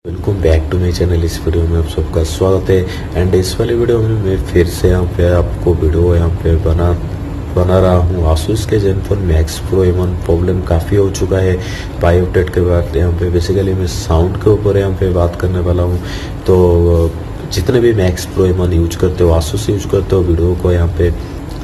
Welcome back to my channel. इस video में आप सबका स्वागत है। एंड इस वाली वीडियो में मैं फिर से यहाँ पे आपको वीडियो यहाँ पे बना रहा हूँ। आसूस के Zenfone max pro M1 problem काफ़ी हो चुका है। पाई अपडेट के बाद यहाँ पे बेसिकली मैं साउंड के ऊपर यहाँ पे बात करने वाला हूँ। तो जितने भी मैक्स प्रो M1 यूज करते हो, आसूस यूज करते हो, वीडियो को यहाँ पे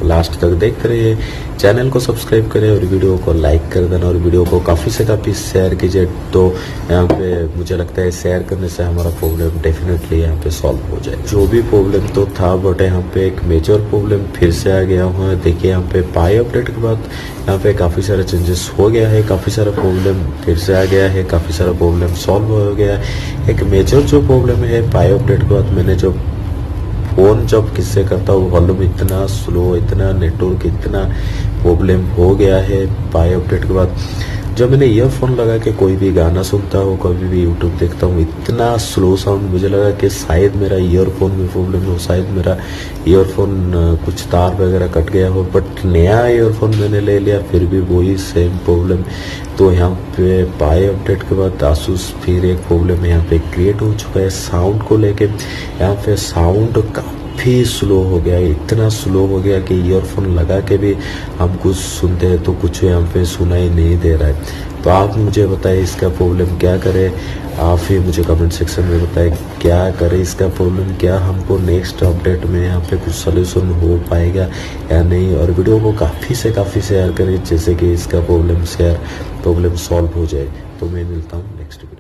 लास्ट तक देखते रहिए। चैनल को सब्सक्राइब करें और वीडियो को लाइक कर देना और वीडियो को काफ़ी से काफ़ी शेयर कीजिए। तो यहाँ पे मुझे लगता है शेयर करने से हमारा प्रॉब्लम डेफिनेटली यहाँ पे सॉल्व हो जाए। जो भी प्रॉब्लम तो था बट यहाँ पे एक मेजर प्रॉब्लम फिर से आ गया हुआ है। देखिए यहाँ पे पाई अपडेट के बाद यहाँ पे काफ़ी सारा चेंजेस हो गया है, काफ़ी सारा प्रॉब्लम फिर से आ गया है, काफ़ी सारा प्रॉब्लम सॉल्व हो गया है। एक मेजर जो प्रॉब्लम है पाई अपडेट के बाद, मैंने जो फ़ोन जब किससे करता हूँ वॉल्यूम इतना स्लो, इतना नेटवर्क इतना प्रॉब्लम हो गया है पाई अपडेट के बाद। जब मैंने ईयरफोन लगा के कोई भी गाना सुनता हूँ, कभी भी यूट्यूब देखता हूँ, इतना स्लो साउंड, मुझे लगा कि शायद मेरा ईयरफोन में प्रॉब्लम हो, शायद मेरा ईयरफोन कुछ तार वगैरह कट गया हो। बट नया ईयरफोन मैंने ले लिया, फिर भी वही सेम प्रॉब्लम। तो यहाँ पे पाई अपडेट के बाद आसूस फिर एक प्रॉब्लम यहाँ पे क्रिएट हो चुका है साउंड को लेके। यहाँ पे साउंड काफ़ी स्लो हो गया है, इतना स्लो हो गया कि ईयरफोन लगा के भी हम कुछ सुनते हैं तो कुछ यहाँ पे सुनाई नहीं दे रहा है। तो आप मुझे बताइए इसका प्रॉब्लम क्या करें। आप ही मुझे कमेंट सेक्शन में बताएं क्या करें इसका प्रॉब्लम, क्या हमको नेक्स्ट अपडेट में यहाँ पे कुछ सोल्यूशन हो पाएगा या नहीं। और वीडियो को काफ़ी से काफ़ी शेयर करें जैसे कि इसका प्रॉब्लम सॉल्व हो जाए। तो मैं मिलता हूँ नेक्स्ट वीडियो।